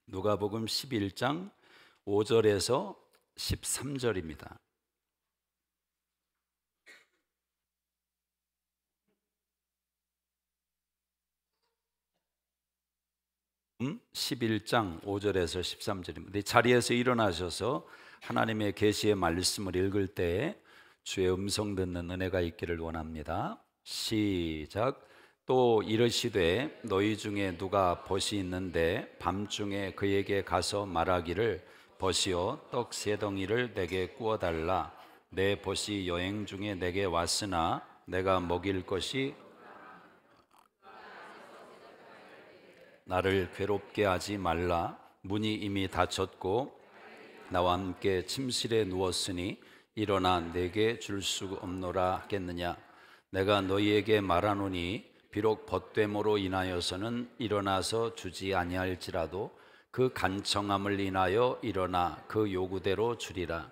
누가복음 11장 5절에서 13절입니다. 11장 5절에서 13절입니다. 자리에서 일어나셔서 하나님의 계시의 말씀을 읽을 때에 주의 음성 듣는 은혜가 있기를 원합니다. 시작. 또 이르시되 너희 중에 누가 벗이 있는데 밤중에 그에게 가서 말하기를 벗이여 떡 세 덩이를 내게 구워 달라. 내 벗이 여행 중에 내게 왔으나 내가 먹일 것이 나를 괴롭게 하지 말라. 문이 이미 닫혔고 나와 함께 침실에 누웠으니 일어나 내게 줄 수 없노라 하겠느냐. 내가 너희에게 말하노니 비록 벗됨으로 인하여서는 일어나서 주지 아니할지라도 그 간청함을 인하여 일어나 그 요구대로 주리라.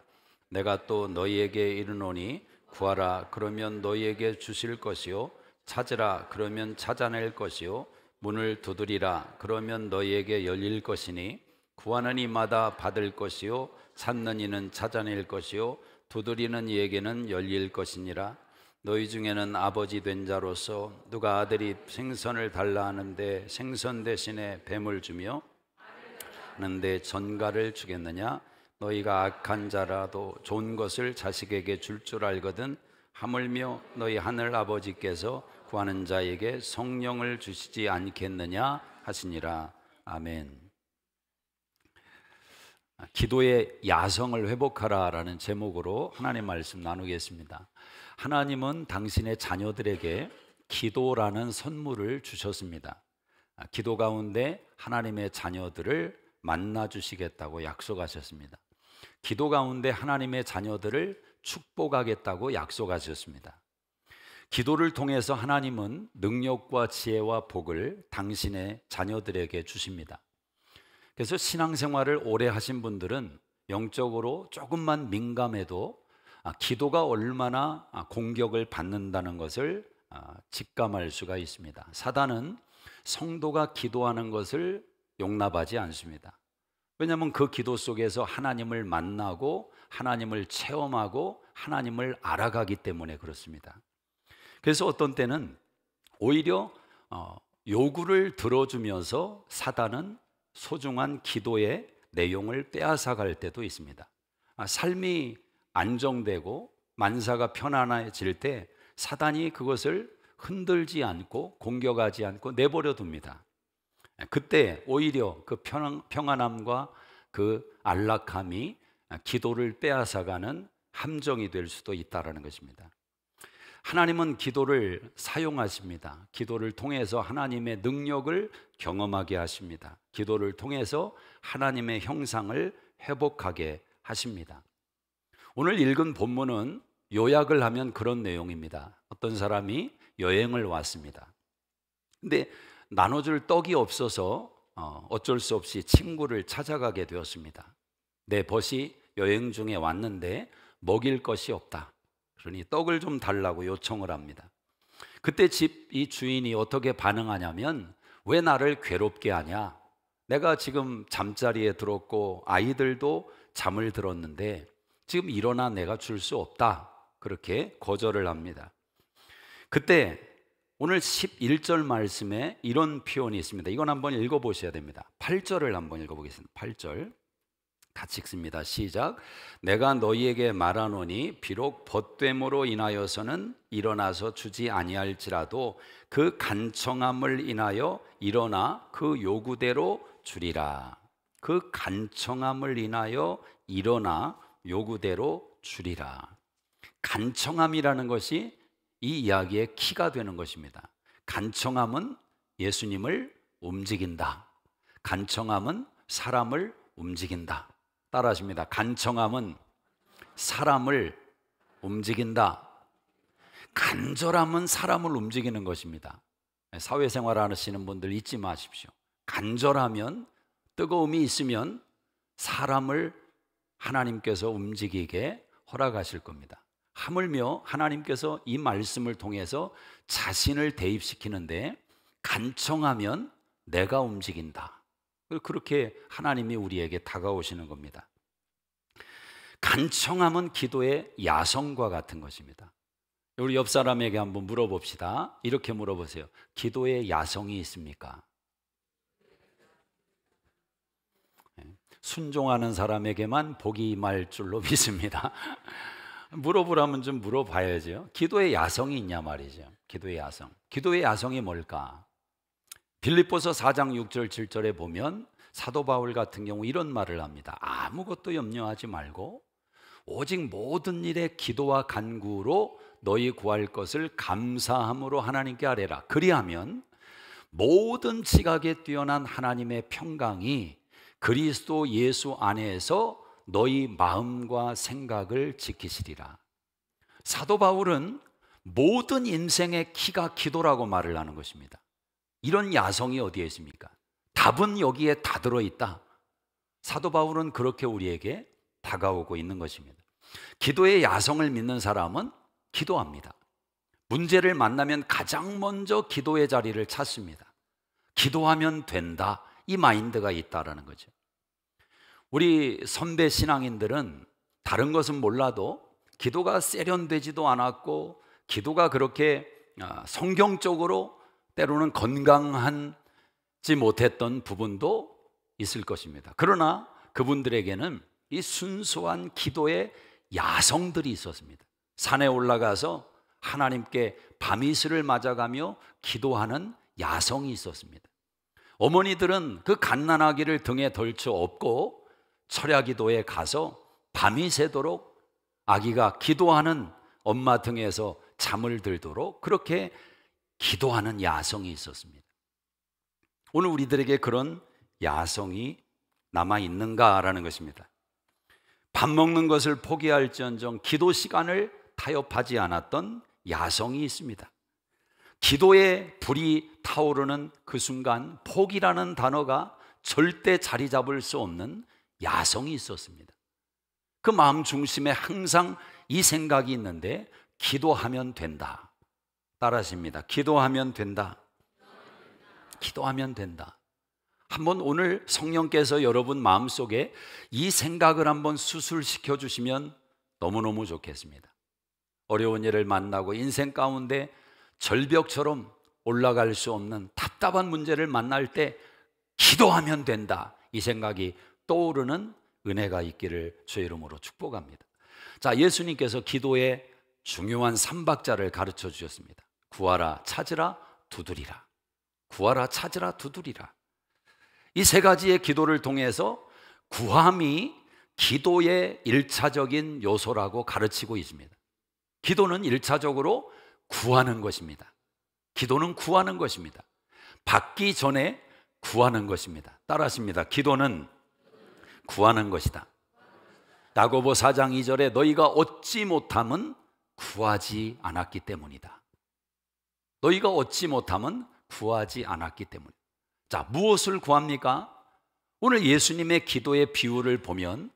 내가 또 너희에게 이르노니 구하라 그러면 너희에게 주실 것이요 찾으라 그러면 찾아낼 것이요 문을 두드리라 그러면 너희에게 열릴 것이니 구하는 이마다 받을 것이요 찾는 이는 찾아낼 것이요 두드리는 이에게는 열릴 것이니라. 너희 중에는 아버지 된 자로서 누가 아들이 생선을 달라 하는데 생선 대신에 뱀을 주며 하는데 전갈을 주겠느냐. 너희가 악한 자라도 좋은 것을 자식에게 줄 줄 알거든 하물며 너희 하늘 아버지께서 구하는 자에게 성령을 주시지 않겠느냐 하시니라. 아멘. 기도의 야성을 회복하라라는 제목으로 하나님 말씀 나누겠습니다. 하나님은 당신의 자녀들에게 기도라는 선물을 주셨습니다. 기도 가운데 하나님의 자녀들을 만나 주시겠다고 약속하셨습니다. 기도 가운데 하나님의 자녀들을 축복하겠다고 약속하셨습니다. 기도를 통해서 하나님은 능력과 지혜와 복을 당신의 자녀들에게 주십니다. 그래서 신앙생활을 오래 하신 분들은 영적으로 조금만 민감해도 기도가 얼마나 공격을 받는다는 것을 직감할 수가 있습니다. 사단은 성도가 기도하는 것을 용납하지 않습니다. 왜냐하면 그 기도 속에서 하나님을 만나고 하나님을 체험하고 하나님을 알아가기 때문에 그렇습니다. 그래서 어떤 때는 오히려 요구를 들어주면서 사단은 소중한 기도의 내용을 빼앗아갈 때도 있습니다. 삶이 안정되고 만사가 편안해질 때 사단이 그것을 흔들지 않고 공격하지 않고 내버려 둡니다. 그때 오히려 그 평안함과 그 안락함이 기도를 빼앗아가는 함정이 될 수도 있다는 것입니다. 하나님은 기도를 사용하십니다. 기도를 통해서 하나님의 능력을 경험하게 하십니다. 기도를 통해서 하나님의 형상을 회복하게 하십니다. 오늘 읽은 본문은 요약을 하면 그런 내용입니다. 어떤 사람이 여행을 왔습니다. 근데 나눠줄 떡이 없어서 어쩔 수 없이 친구를 찾아가게 되었습니다. 내 벗이 여행 중에 왔는데 먹일 것이 없다. 그러니 떡을 좀 달라고 요청을 합니다. 그때 집 이 주인이 어떻게 반응하냐면 왜 나를 괴롭게 하냐? 내가 지금 잠자리에 들었고 아이들도 잠을 들었는데 지금 일어나 내가 줄 수 없다. 그렇게 거절을 합니다. 그때 오늘 11절 말씀에 이런 표현이 있습니다. 이건 한번 읽어보셔야 됩니다. 8절을 한번 읽어보겠습니다. 8절 같이 읽습니다. 시작. 내가 너희에게 말하노니 비록 벗됨으로 인하여서는 일어나서 주지 아니할지라도 그 간청함을 인하여 일어나 그 요구대로 주리라. 그 간청함을 인하여 일어나 요구대로 주리라. 간청함이라는 것이 이 이야기의 키가 되는 것입니다. 간청함은 예수님을 움직인다. 간청함은 사람을 움직인다. 따라하십니다. 간청함은 사람을 움직인다. 간절함은 사람을 움직이는 것입니다. 사회생활 하시는 분들 잊지 마십시오. 간절하면, 뜨거움이 있으면 사람을 하나님께서 움직이게 허락하실 겁니다. 하물며 하나님께서 이 말씀을 통해서 자신을 대입시키는데 간청하면 내가 움직인다. 그렇게 하나님이 우리에게 다가오시는 겁니다. 간청함은 기도의 야성과 같은 것입니다. 우리 옆 사람에게 한번 물어봅시다. 이렇게 물어보세요. 기도의 야성이 있습니까? 순종하는 사람에게만 복이 임할 줄로 믿습니다. 물어보라면 좀 물어봐야죠. 기도의 야성이 있냐 말이죠. 기도의 야성. 기도의 야성이 뭘까? 빌립보서 4장 6절 7절에 보면 사도 바울 같은 경우 이런 말을 합니다. 아무것도 염려하지 말고 오직 모든 일에 기도와 간구로 너희 구할 것을 감사함으로 하나님께 아뢰라. 그리하면 모든 지각에 뛰어난 하나님의 평강이 그리스도 예수 안에서 너희 마음과 생각을 지키시리라. 사도 바울은 모든 인생의 키가 기도라고 말을 하는 것입니다. 이런 야성이 어디에 있습니까? 답은 여기에 다 들어있다. 사도 바울은 그렇게 우리에게 다가오고 있는 것입니다. 기도의 야성을 믿는 사람은 기도합니다. 문제를 만나면 가장 먼저 기도의 자리를 찾습니다. 기도하면 된다, 이 마인드가 있다라는 거죠. 우리 선배 신앙인들은 다른 것은 몰라도 기도가 세련되지도 않았고 기도가 그렇게 성경적으로 때로는 건강하지 못했던 부분도 있을 것입니다. 그러나 그분들에게는 이 순수한 기도의 야성들이 있었습니다. 산에 올라가서 하나님께 밤이슬을 맞아가며 기도하는 야성이 있었습니다. 어머니들은 그 갓난아기를 등에 덜쳐 업고 철야기도에 가서 밤이 새도록 아기가 기도하는 엄마 등에서 잠을 들도록 그렇게 기도하는 야성이 있었습니다. 오늘 우리들에게 그런 야성이 남아있는가라는 것입니다. 밥 먹는 것을 포기할지언정 기도 시간을 타협하지 않았던 야성이 있습니다. 기도에 불이 타오르는 그 순간 포기라는 단어가 절대 자리 잡을 수 없는 야성이 있었습니다. 그 마음 중심에 항상 이 생각이 있는데 기도하면 된다. 따라하십니다. 기도하면 된다. 기도하면 된다. 한번 오늘 성령께서 여러분 마음속에 이 생각을 한번 수술시켜 주시면 너무너무 좋겠습니다. 어려운 일을 만나고 인생 가운데 절벽처럼 올라갈 수 없는 답답한 문제를 만날 때 기도하면 된다, 이 생각이 떠오르는 은혜가 있기를 주의 이름으로 축복합니다. 자, 예수님께서 기도의 중요한 3박자를 가르쳐 주셨습니다. 구하라, 찾으라, 두드리라. 구하라, 찾으라, 두드리라. 이 세 가지의 기도를 통해서 구함이 기도의 1차적인 요소라고 가르치고 있습니다. 기도는 1차적으로 구하는 것입니다. 기도는 구하는 것입니다. 받기 전에 구하는 것입니다. 따라하십니다. 기도는 구하는 것이다. 야고보 4장 2절에 너희가 얻지 못함은 구하지 않았기 때문이다. 너희가 얻지 못함은 구하지 않았기 때문이다. 자, 무엇을 구합니까? 오늘 예수님의 기도의 비유를 보면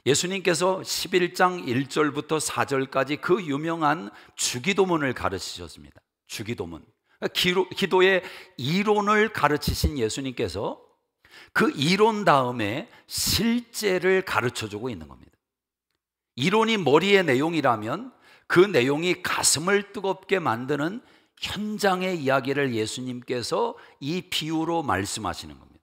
예수님께서 11장 1절부터 4절까지 그 유명한 주기도문을 가르치셨습니다. 주기도문. 기도의 이론을 가르치신 예수님께서 그 이론 다음에 실제를 가르쳐주고 있는 겁니다. 이론이 머리의 내용이라면 그 내용이 가슴을 뜨겁게 만드는 현장의 이야기를 예수님께서 이 비유로 말씀하시는 겁니다.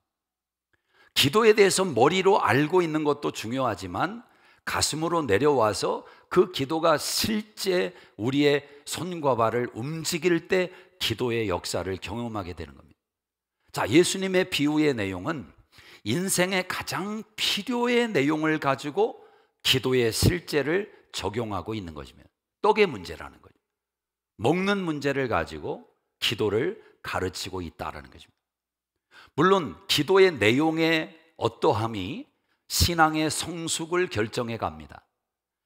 기도에 대해서 머리로 알고 있는 것도 중요하지만 가슴으로 내려와서 그 기도가 실제 우리의 손과 발을 움직일 때 기도의 역사를 경험하게 되는 겁니다. 자, 예수님의 비유의 내용은 인생의 가장 필요의 내용을 가지고 기도의 실제를 적용하고 있는 것입니다. 떡의 문제라는 거죠. 먹는 문제를 가지고 기도를 가르치고 있다는 것입니다. 물론 기도의 내용의 어떠함이 신앙의 성숙을 결정해 갑니다.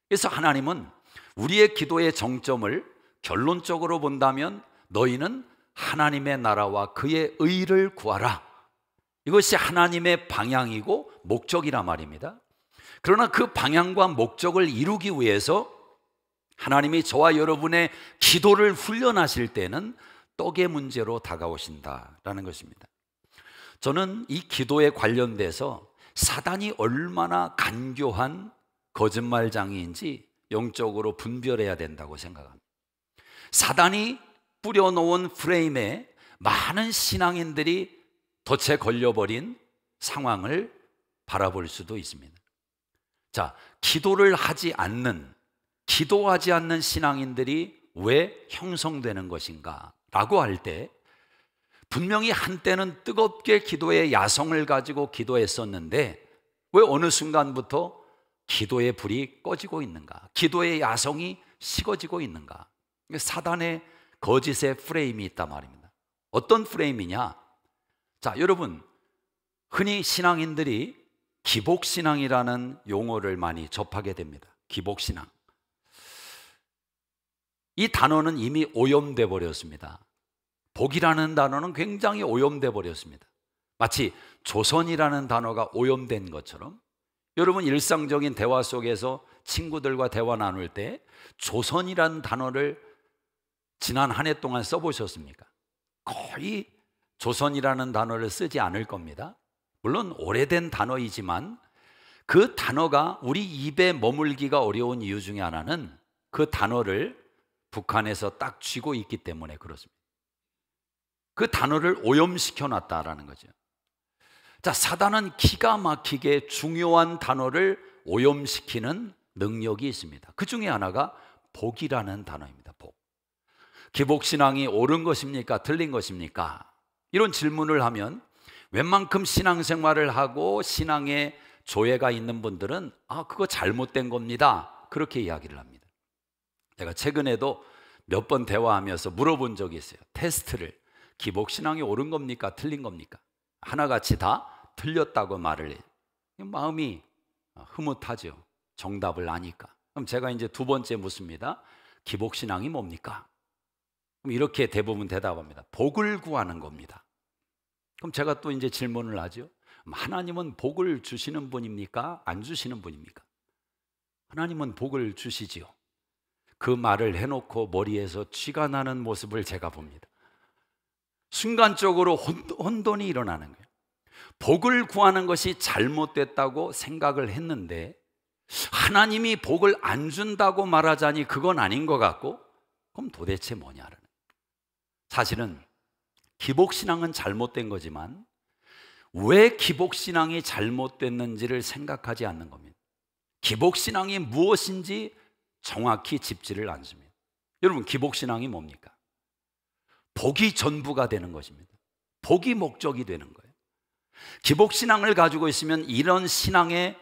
그래서 하나님은 우리의 기도의 정점을 결론적으로 본다면 너희는 하나님의 나라와 그의 의를 구하라. 이것이 하나님의 방향이고 목적이란 말입니다. 그러나 그 방향과 목적을 이루기 위해서 하나님이 저와 여러분의 기도를 훈련하실 때는 떡의 문제로 다가오신다라는 것입니다. 저는 이 기도에 관련돼서 사단이 얼마나 간교한 거짓말장애인지 영적으로 분별해야 된다고 생각합니다. 사단이 뿌려놓은 프레임에 많은 신앙인들이 덫에 걸려버린 상황을 바라볼 수도 있습니다. 자, 기도하지 않는 신앙인들이 왜 형성되는 것인가 라고 할 때, 분명히 한때는 뜨겁게 기도의 야성을 가지고 기도했었는데 왜 어느 순간부터 기도의 불이 꺼지고 있는가? 기도의 야성이 식어지고 있는가? 사단의 거짓의 프레임이 있단 말입니다. 어떤 프레임이냐? 자, 여러분, 흔히 신앙인들이 기복신앙이라는 용어를 많이 접하게 됩니다. 기복신앙. 이 단어는 이미 오염돼 버렸습니다. 복이라는 단어는 굉장히 오염돼 버렸습니다. 마치 조선이라는 단어가 오염된 것처럼, 여러분 일상적인 대화 속에서 친구들과 대화 나눌 때 조선이라는 단어를 지난 한 해 동안 써보셨습니까? 거의 조선이라는 단어를 쓰지 않을 겁니다. 물론 오래된 단어이지만 그 단어가 우리 입에 머물기가 어려운 이유 중에 하나는 그 단어를 북한에서 딱 쥐고 있기 때문에 그렇습니다. 그 단어를 오염시켜 놨다라는 거죠. 자, 사단은 기가 막히게 중요한 단어를 오염시키는 능력이 있습니다. 그 중에 하나가 복이라는 단어입니다. 복. 기복신앙이 옳은 것입니까? 틀린 것입니까? 이런 질문을 하면 웬만큼 신앙생활을 하고 신앙에 조예가 있는 분들은 그거 잘못된 겁니다, 그렇게 이야기를 합니다. 제가 최근에도 몇 번 대화하면서 물어본 적이 있어요. 테스트를. 기복신앙이 옳은 겁니까? 틀린 겁니까? 하나같이 다 틀렸다고 말을 해요. 마음이 흐뭇하죠. 정답을 아니까. 그럼 제가 이제 두 번째 묻습니다. 기복신앙이 뭡니까? 그럼 이렇게 대부분 대답합니다. 복을 구하는 겁니다. 그럼 제가 또 이제 질문을 하죠. 하나님은 복을 주시는 분입니까? 안 주시는 분입니까? 하나님은 복을 주시지요. 그 말을 해놓고 머리에서 쥐가 나는 모습을 제가 봅니다. 순간적으로 혼돈이 일어나는 거예요. 복을 구하는 것이 잘못됐다고 생각을 했는데 하나님이 복을 안 준다고 말하자니 그건 아닌 것 같고, 그럼 도대체 뭐냐라는. 사실은 기복신앙은 잘못된 거지만 왜 기복신앙이 잘못됐는지를 생각하지 않는 겁니다. 기복신앙이 무엇인지 정확히 짚지를 않습니다. 여러분, 기복신앙이 뭡니까? 복이 전부가 되는 것입니다. 복이 목적이 되는 거예요. 기복신앙을 가지고 있으면 이런 신앙의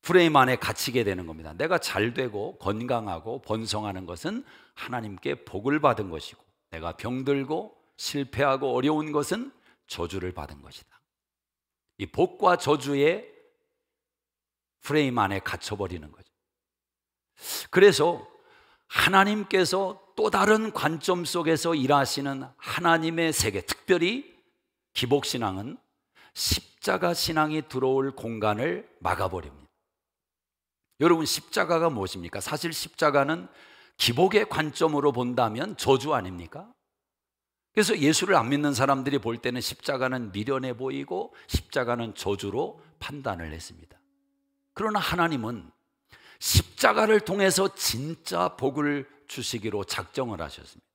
프레임 안에 갇히게 되는 겁니다. 내가 잘 되고 건강하고 번성하는 것은 하나님께 복을 받은 것이고, 내가 병들고 실패하고 어려운 것은 저주를 받은 것이다. 이 복과 저주의 프레임 안에 갇혀버리는 거죠. 그래서 하나님께서 또 다른 관점 속에서 일하시는 하나님의 세계, 특별히 기복신앙은 십자가 신앙이 들어올 공간을 막아버립니다. 여러분, 십자가가 무엇입니까? 사실 십자가는 기복의 관점으로 본다면 저주 아닙니까? 그래서 예수를 안 믿는 사람들이 볼 때는 십자가는 미련해 보이고 십자가는 저주로 판단을 했습니다. 그러나 하나님은 십자가를 통해서 진짜 복을 주시기로 작정을 하셨습니다.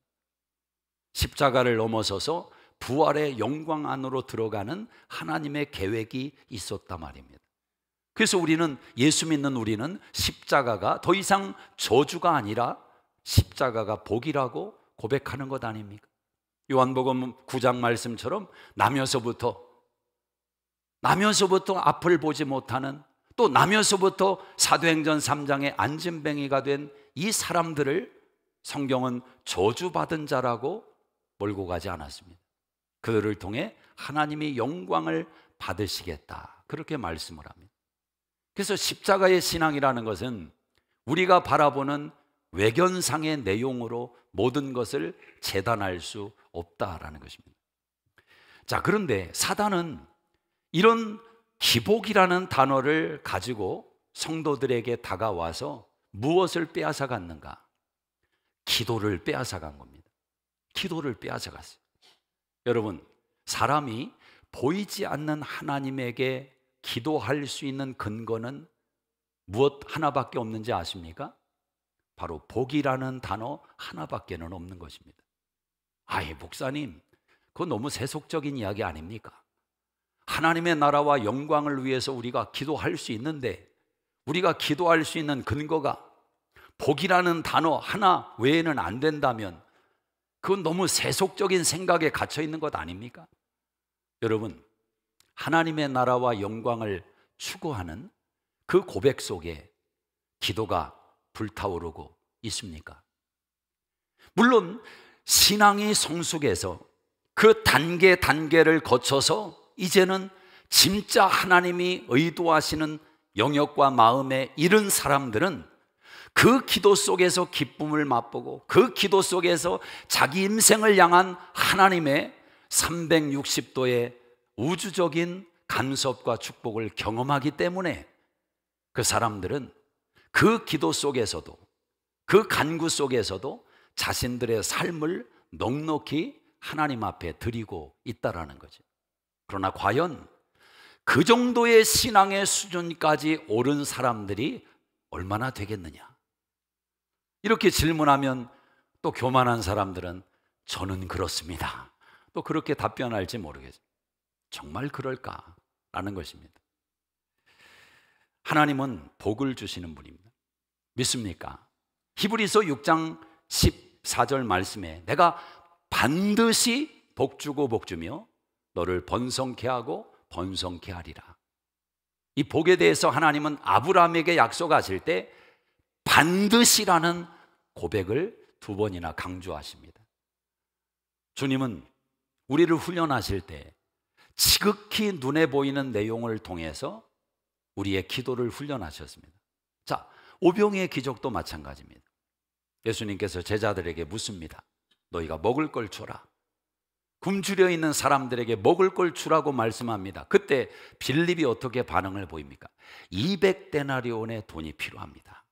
십자가를 넘어서서 부활의 영광 안으로 들어가는 하나님의 계획이 있었단 말입니다. 그래서 예수 믿는 우리는 십자가가 더 이상 저주가 아니라 십자가가 복이라고 고백하는 것 아닙니까? 요한복음 9장 말씀처럼 나면서부터 앞을 보지 못하는, 또 나면서부터 사도행전 3장의 안진뱅이가 된 이 사람들을 성경은 저주받은 자라고 몰고 가지 않았습니다. 그들을 통해 하나님이 영광을 받으시겠다, 그렇게 말씀을 합니다. 그래서 십자가의 신앙이라는 것은 우리가 바라보는 외견상의 내용으로 모든 것을 재단할 수 없다라는 것입니다. 자, 그런데 사단은 이런 기복이라는 단어를 가지고 성도들에게 다가와서 무엇을 빼앗아 갔는가? 기도를 빼앗아 간 겁니다. 기도를 빼앗아 갔어요. 여러분, 사람이 보이지 않는 하나님에게 기도할 수 있는 근거는 무엇 하나밖에 없는지 아십니까? 바로 복이라는 단어 하나밖에는 없는 것입니다. 아이, 목사님, 그건 너무 세속적인 이야기 아닙니까? 하나님의 나라와 영광을 위해서 우리가 기도할 수 있는데, 우리가 기도할 수 있는 근거가 복이라는 단어 하나 외에는 안 된다면 그건 너무 세속적인 생각에 갇혀 있는 것 아닙니까? 여러분, 하나님의 나라와 영광을 추구하는 그 고백 속에 기도가 불타오르고 있습니까? 물론 신앙이 성숙해서 그 단계를 거쳐서 이제는 진짜 하나님이 의도하시는 영역과 마음에 이른 사람들은 그 기도 속에서 기쁨을 맛보고 그 기도 속에서 자기 인생을 향한 하나님의 360도의 우주적인 간섭과 축복을 경험하기 때문에 그 사람들은 그 기도 속에서도, 그 간구 속에서도 자신들의 삶을 넉넉히 하나님 앞에 드리고 있다라는 거죠. 그러나 과연 그 정도의 신앙의 수준까지 오른 사람들이 얼마나 되겠느냐? 이렇게 질문하면 또 교만한 사람들은 저는 그렇습니다, 또 그렇게 답변할지 모르겠어요. 정말 그럴까라는 것입니다. 하나님은 복을 주시는 분입니다. 믿습니까? 히브리서 6장 14절 말씀에 내가 반드시 복 주고 복 주며 너를 번성케 하고 번성케 하리라. 이 복에 대해서 하나님은 아브라함에게 약속하실 때 반드시라는 고백을 2번이나 강조하십니다. 주님은 우리를 훈련하실 때 지극히 눈에 보이는 내용을 통해서 우리의 기도를 훈련하셨습니다. 자, 오병이의 기적도 마찬가지입니다. 예수님께서 제자들에게 묻습니다. 너희가 먹을 걸 주라. 굶주려 있는 사람들에게 먹을 걸 주라고 말씀합니다. 그때 빌립이 어떻게 반응을 보입니까? 200데나리온의 돈이 필요합니다.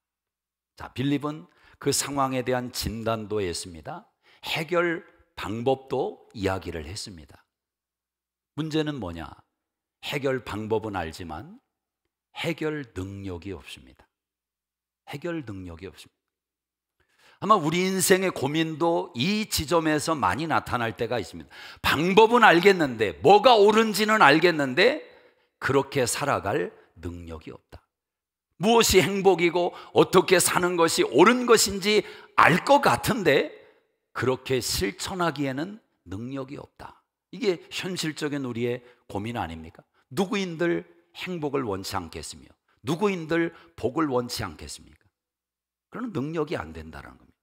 자, 빌립은 그 상황에 대한 진단도 했습니다. 해결 방법도 이야기를 했습니다. 문제는 뭐냐? 해결 방법은 알지만 해결 능력이 없습니다. 해결 능력이 없습니다. 아마 우리 인생의 고민도 이 지점에서 많이 나타날 때가 있습니다. 방법은 알겠는데, 뭐가 옳은지는 알겠는데 그렇게 살아갈 능력이 없다. 무엇이 행복이고 어떻게 사는 것이 옳은 것인지 알 것 같은데 그렇게 실천하기에는 능력이 없다. 이게 현실적인 우리의 고민 아닙니까? 누구인들 행복을 원치 않겠으며 누구인들 복을 원치 않겠습니까? 그런 능력이 안 된다는 겁니다.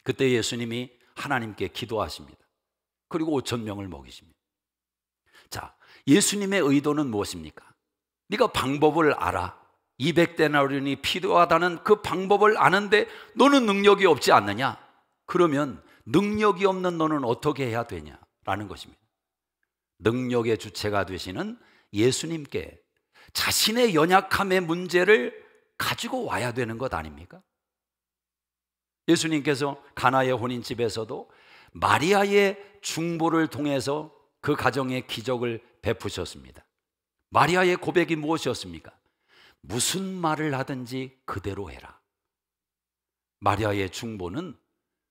그때 예수님이 하나님께 기도하십니다. 그리고 5,000명을 먹이십니다. 자, 예수님의 의도는 무엇입니까? 네가 방법을 알아. 200데나리온이 필요하다는 그 방법을 아는데 너는 능력이 없지 않느냐? 그러면 능력이 없는 너는 어떻게 해야 되냐라는 것입니다. 능력의 주체가 되시는 예수님께 자신의 연약함의 문제를 가지고 와야 되는 것 아닙니까? 예수님께서 가나의 혼인집에서도 마리아의 중보를 통해서 그 가정에 기적을 베푸셨습니다. 마리아의 고백이 무엇이었습니까? 무슨 말을 하든지 그대로 해라. 마리아의 중보는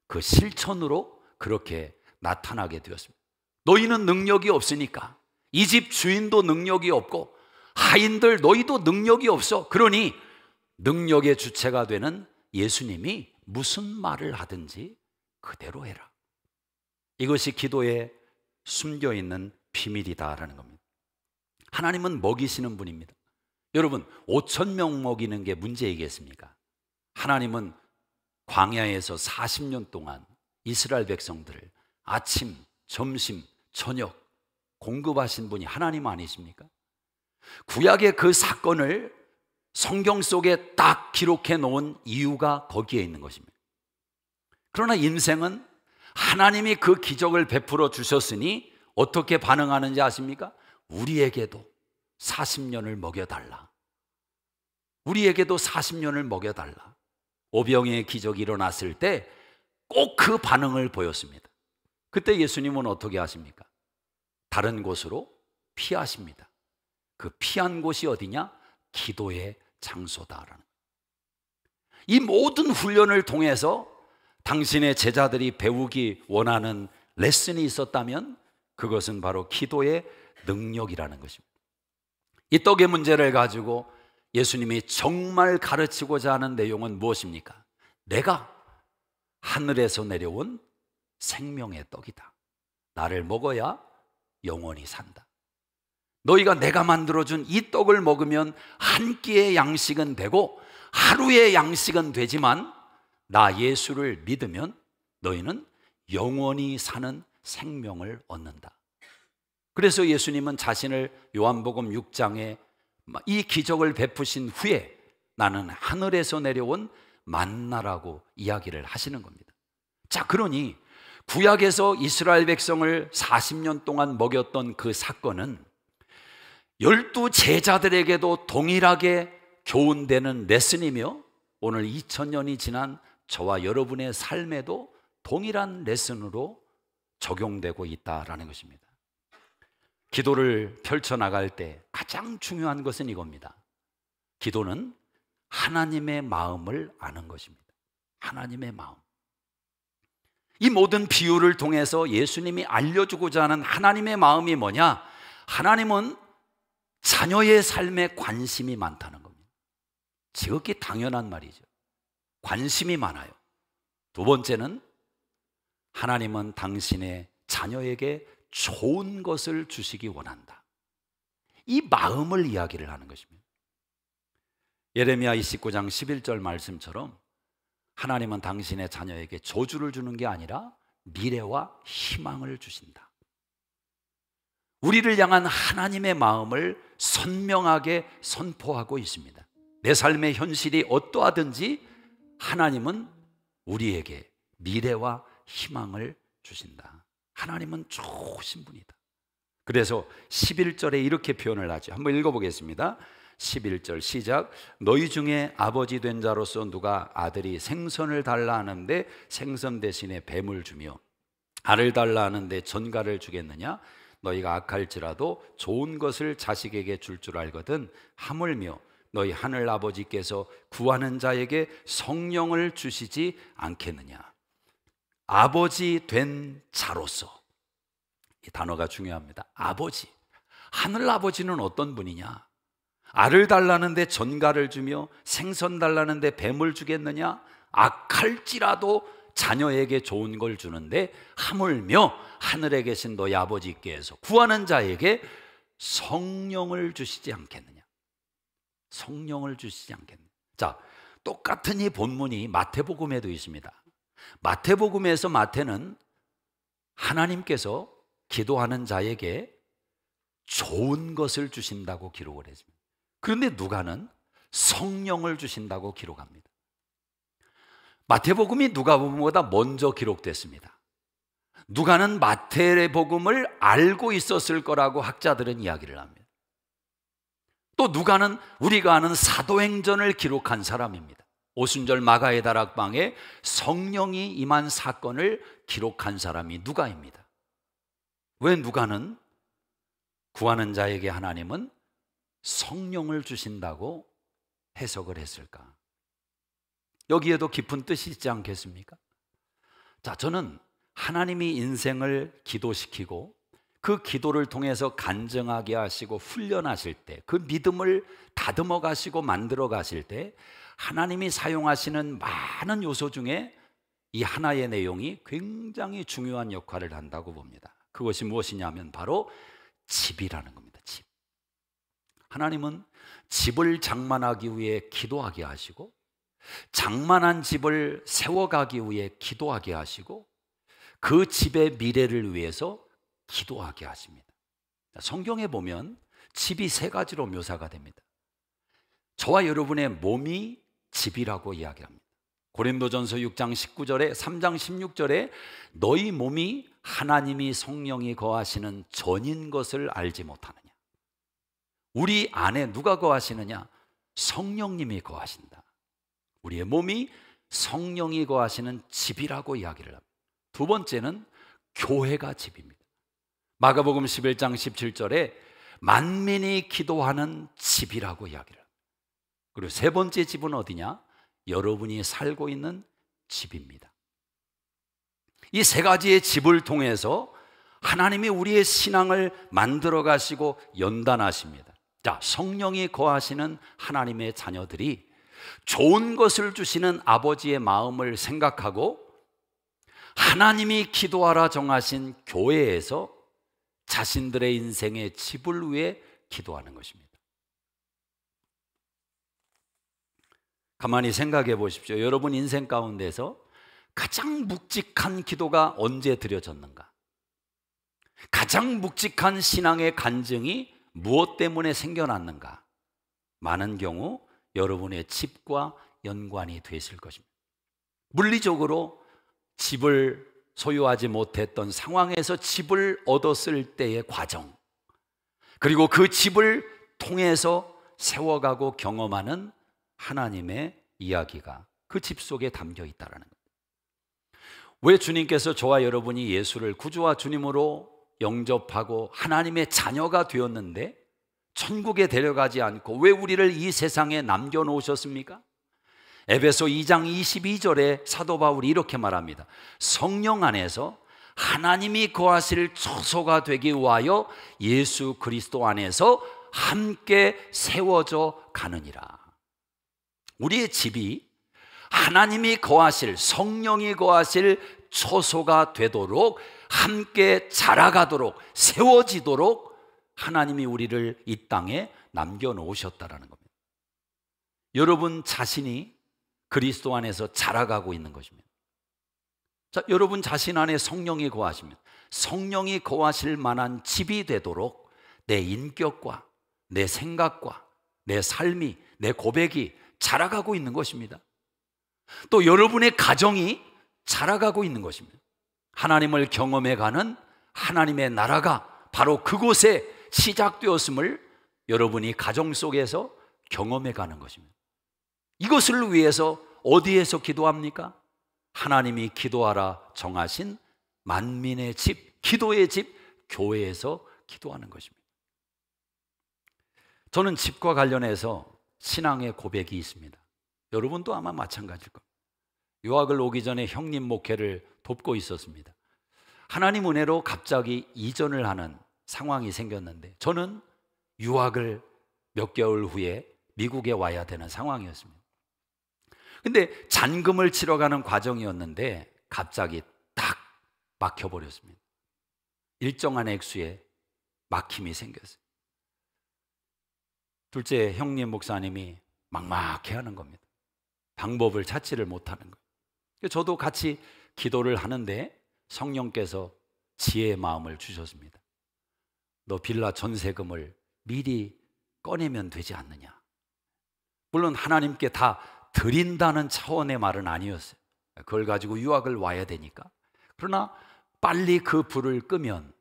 그 실천으로 그렇게 나타나게 되었습니다. 너희는 능력이 없으니까, 이 집 주인도 능력이 없고 하인들 너희도 능력이 없어. 그러니 능력의 주체가 되는 예수님이 무슨 말을 하든지 그대로 해라. 이것이 기도에 숨겨있는 비밀이다라는 겁니다. 하나님은 먹이시는 분입니다. 여러분, 5,000명 먹이는 게 문제이겠습니까? 하나님은 광야에서 40년 동안 이스라엘 백성들을 아침, 점심, 저녁 공급하신 분이 하나님 아니십니까? 구약의 그 사건을 성경 속에 딱 기록해 놓은 이유가 거기에 있는 것입니다. 그러나 인생은 하나님이 그 기적을 베풀어 주셨으니 어떻게 반응하는지 아십니까? 우리에게도 40년을 먹여달라. 우리에게도 40년을 먹여달라. 오병이의 기적이 일어났을 때 꼭 그 반응을 보였습니다. 그때 예수님은 어떻게 하십니까? 다른 곳으로 피하십니다. 그 피한 곳이 어디냐? 기도의 장소다라는. 이 모든 훈련을 통해서 당신의 제자들이 배우기 원하는 레슨이 있었다면 그것은 바로 기도의 능력이라는 것입니다. 이 떡의 문제를 가지고 예수님이 정말 가르치고자 하는 내용은 무엇입니까? 내가 하늘에서 내려온 생명의 떡이다. 나를 먹어야 영원히 산다. 너희가 내가 만들어준 이 떡을 먹으면 한 끼의 양식은 되고 하루의 양식은 되지만 나 예수를 믿으면 너희는 영원히 사는 생명을 얻는다. 그래서 예수님은 자신을 요한복음 6장에 이 기적을 베푸신 후에 나는 하늘에서 내려온 만나라고 이야기를 하시는 겁니다. 자, 그러니 구약에서 이스라엘 백성을 40년 동안 먹였던 그 사건은 12 제자들에게도 동일하게 교훈되는 레슨이며 오늘 2000년이 지난 저와 여러분의 삶에도 동일한 레슨으로 적용되고 있다라는 것입니다. 기도를 펼쳐나갈 때 가장 중요한 것은 이겁니다. 기도는 하나님의 마음을 아는 것입니다. 하나님의 마음. 이 모든 비유를 통해서 예수님이 알려주고자 하는 하나님의 마음이 뭐냐? 하나님은 자녀의 삶에 관심이 많다는 겁니다. 지극히 당연한 말이죠. 관심이 많아요. 두 번째는 하나님은 당신의 자녀에게 좋은 것을 주시기 원한다. 이 마음을 이야기를 하는 것입니다. 예레미야 29장 11절 말씀처럼 하나님은 당신의 자녀에게 저주를 주는 게 아니라 미래와 희망을 주신다. 우리를 향한 하나님의 마음을 선명하게 선포하고 있습니다. 내 삶의 현실이 어떠하든지 하나님은 우리에게 미래와 희망을 주신다. 하나님은 좋으신 분이다. 그래서 11절에 이렇게 표현을 하죠. 한번 읽어보겠습니다. 11절 시작. 너희 중에 아버지 된 자로서 누가 아들이 생선을 달라 하는데 생선 대신에 뱀을 주며 알을 달라 하는데 전갈을 주겠느냐? 너희가 악할지라도 좋은 것을 자식에게 줄 줄 알거든 하물며 너희 하늘 아버지께서 구하는 자에게 성령을 주시지 않겠느냐? 아버지 된 자로서, 이 단어가 중요합니다. 아버지. 하늘 아버지는 어떤 분이냐? 알을 달라는데 전갈을 주며 생선 달라는데 뱀을 주겠느냐? 악할지라도 자녀에게 좋은 걸 주는데 하물며 하늘에 계신 너희 아버지께서 구하는 자에게 성령을 주시지 않겠느냐? 성령을 주시지 않겠느냐? 자, 똑같은 이 본문이 마태복음에도 있습니다. 마태복음에서 마태는 하나님께서 기도하는 자에게 좋은 것을 주신다고 기록을 했습니다. 그런데 누가는 성령을 주신다고 기록합니다. 마태복음이 누가복음보다 먼저 기록됐습니다. 누가는 마태복음을 알고 있었을 거라고 학자들은 이야기를 합니다. 또 누가는 우리가 아는 사도행전을 기록한 사람입니다. 오순절 마가의 다락방에 성령이 임한 사건을 기록한 사람이 누가입니다. 왜 누가는 구하는 자에게 하나님은 성령을 주신다고 해석을 했을까? 여기에도 깊은 뜻이 있지 않겠습니까? 자, 저는 하나님이 인생을 기도시키고 그 기도를 통해서 간증하게 하시고 훈련하실 때, 그 믿음을 다듬어 가시고 만들어 가실 때 하나님이 사용하시는 많은 요소 중에 이 하나의 내용이 굉장히 중요한 역할을 한다고 봅니다. 그것이 무엇이냐면 바로 집이라는 겁니다. 집. 하나님은 집을 장만하기 위해 기도하게 하시고 장만한 집을 세워가기 위해 기도하게 하시고 그 집의 미래를 위해서 기도하게 하십니다. 성경에 보면 집이 세 가지로 묘사가 됩니다. 저와 여러분의 몸이 집이라고 이야기합니다. 고린도전서 6장 19절에 3장 16절에 너희 몸이 하나님이 성령이 거하시는 전인 것을 알지 못하느냐? 우리 안에 누가 거하시느냐? 성령님이 거하신다. 우리의 몸이 성령이 거하시는 집이라고 이야기를 합니다. 두 번째는 교회가 집입니다. 마가복음 11장 17절에 만민이 기도하는 집이라고 이야기를 합니다. 그리고 세 번째 집은 어디냐? 여러분이 살고 있는 집입니다. 이 세 가지의 집을 통해서 하나님이 우리의 신앙을 만들어 가시고 연단하십니다. 자, 성령이 거하시는 하나님의 자녀들이 좋은 것을 주시는 아버지의 마음을 생각하고 하나님이 기도하라 정하신 교회에서 자신들의 인생의 집을 위해 기도하는 것입니다. 가만히 생각해 보십시오. 여러분 인생 가운데서 가장 묵직한 기도가 언제 드려졌는가? 가장 묵직한 신앙의 간증이 무엇 때문에 생겨났는가? 많은 경우 여러분의 집과 연관이 되실 것입니다. 물리적으로 집을 소유하지 못했던 상황에서 집을 얻었을 때의 과정, 그리고 그 집을 통해서 세워가고 경험하는 하나님의 이야기가 그 집 속에 담겨 있다는 겁니다. 왜 주님께서 저와 여러분이 예수를 구주와 주님으로 영접하고 하나님의 자녀가 되었는데 천국에 데려가지 않고 왜 우리를 이 세상에 남겨놓으셨습니까? 에베소 2장 22절에 사도 바울이 이렇게 말합니다. 성령 안에서 하나님이 거하실 처소가 되기 위하여 예수 그리스도 안에서 함께 세워져 가느니라. 우리의 집이 하나님이 거하실, 성령이 거하실 처소가 되도록, 함께 자라가도록, 세워지도록 하나님이 우리를 이 땅에 남겨놓으셨다는 겁니다. 여러분 자신이 그리스도 안에서 자라가고 있는 것입니다. 자, 여러분 자신 안에 성령이 거하십니다. 성령이 거하실 만한 집이 되도록 내 인격과 내 생각과 내 삶이, 내 고백이 자라가고 있는 것입니다. 또 여러분의 가정이 자라가고 있는 것입니다. 하나님을 경험해가는 하나님의 나라가 바로 그곳에 시작되었음을 여러분이 가정 속에서 경험해가는 것입니다. 이것을 위해서 어디에서 기도합니까? 하나님이 기도하라 정하신 만민의 집, 기도의 집, 교회에서 기도하는 것입니다. 저는 집과 관련해서 신앙의 고백이 있습니다. 여러분도 아마 마찬가지일 겁니다. 유학을 오기 전에 형님 목회를 돕고 있었습니다. 하나님 은혜로 갑자기 이전을 하는 상황이 생겼는데 저는 유학을 몇 개월 후에 미국에 와야 되는 상황이었습니다. 근데 잔금을 치러 가는 과정이었는데 갑자기 딱 막혀버렸습니다. 일정한 액수에 막힘이 생겼어요. 둘째 형님 목사님이 막막해하는 겁니다. 방법을 찾지를 못하는 거예요. 저도 같이 기도를 하는데 성령께서 지혜의 마음을 주셨습니다. 너 빌라 전세금을 미리 꺼내면 되지 않느냐. 물론 하나님께 다 드린다는 차원의 말은 아니었어요. 그걸 가지고 유학을 와야 되니까. 그러나 빨리 그 불을 끄면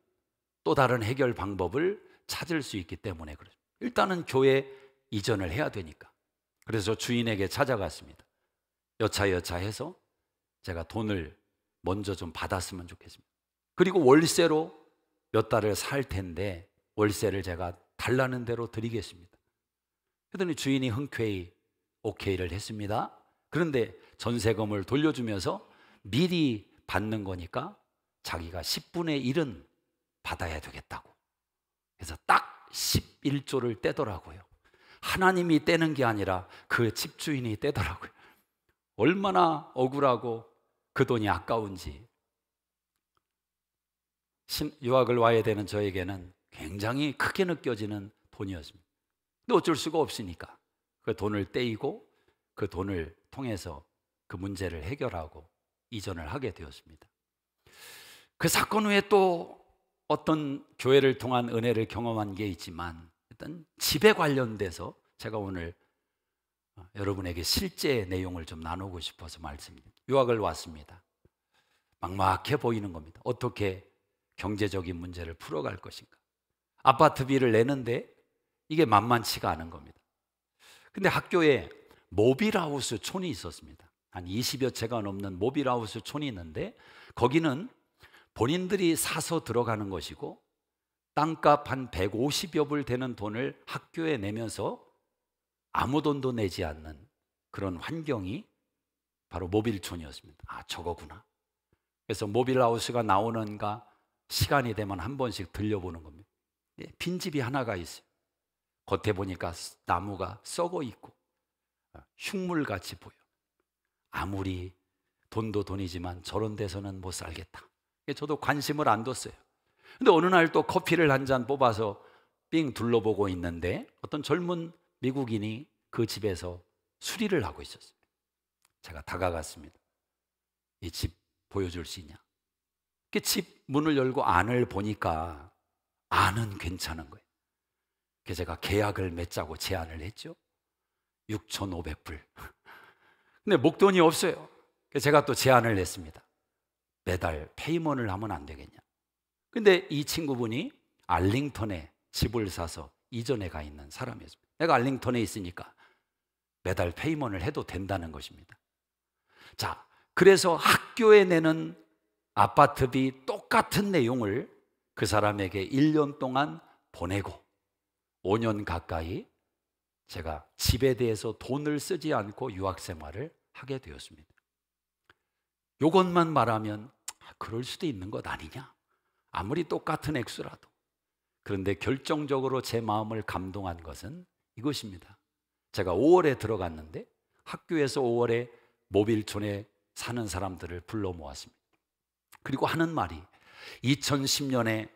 또 다른 해결 방법을 찾을 수 있기 때문에 그렇죠. 일단은 교회 이전을 해야 되니까. 그래서 주인에게 찾아갔습니다. 여차여차해서 제가 돈을 먼저 좀 받았으면 좋겠습니다. 그리고 월세로 몇 달을 살 텐데 월세를 제가 달라는 대로 드리겠습니다. 그랬더니 주인이 흔쾌히 오케이를 했습니다. 그런데 전세금을 돌려주면서 미리 받는 거니까 자기가 10분의 1은 받아야 되겠다고. 그래서 딱 11조를 떼더라고요. 하나님이 떼는 게 아니라 그 집주인이 떼더라고요. 얼마나 억울하고 그 돈이 아까운지. 유학을 와야 되는 저에게는 굉장히 크게 느껴지는 돈이었습니다. 근데 어쩔 수가 없으니까 그 돈을 떼이고 그 돈을 통해서 그 문제를 해결하고 이전을 하게 되었습니다. 그 사건 후에 또 어떤 교회를 통한 은혜를 경험한 게 있지만 일단 집에 관련돼서 제가 오늘 여러분에게 실제 내용을 좀 나누고 싶어서 말씀드립니다. 유학을 왔습니다. 막막해 보이는 겁니다. 어떻게 경제적인 문제를 풀어갈 것인가. 아파트비를 내는데 이게 만만치가 않은 겁니다. 근데 학교에 모빌하우스 촌이 있었습니다. 한 20여 채가 넘는 모빌하우스 촌이 있는데 거기는 본인들이 사서 들어가는 것이고 땅값 한 150여 불 되는 돈을 학교에 내면서 아무 돈도 내지 않는 그런 환경이 바로 모빌촌이었습니다. 아, 저거구나. 그래서 모빌하우스가 나오는가 시간이 되면 한 번씩 들려보는 겁니다. 빈집이 하나가 있어요. 겉에 보니까 나무가 썩어 있고 흉물같이 보여. 아무리 돈도 돈이지만 저런 데서는 못 살겠다. 저도 관심을 안 뒀어요. 근데 어느 날 또 커피를 한 잔 뽑아서 삥 둘러보고 있는데 어떤 젊은 미국인이 그 집에서 수리를 하고 있었어요. 제가 다가갔습니다. 이 집 보여줄 수 있냐? 그 집 문을 열고 안을 보니까 안은 괜찮은 거예요. 그래서 제가 계약을 맺자고 제안을 했죠. 6,500불. 근데 목돈이 없어요. 그래서 제가 또 제안을 했습니다. 매달 페이먼을 하면 안 되겠냐? 근데 이 친구분이 알링턴에 집을 사서 이전에 가 있는 사람이었습니다. 내가 알링턴에 있으니까 매달 페이먼을 해도 된다는 것입니다. 자, 그래서 학교에 내는 아파트비 똑같은 내용을 그 사람에게 1년 동안 보내고 5년 가까이 제가 집에 대해서 돈을 쓰지 않고 유학 생활을 하게 되었습니다. 이것만 말하면 그럴 수도 있는 것 아니냐? 아무리 똑같은 액수라도. 그런데 결정적으로 제 마음을 감동한 것은 이것입니다. 제가 5월에 들어갔는데 학교에서 5월에 모빌촌에 사는 사람들을 불러 모았습니다. 그리고 하는 말이 2010년에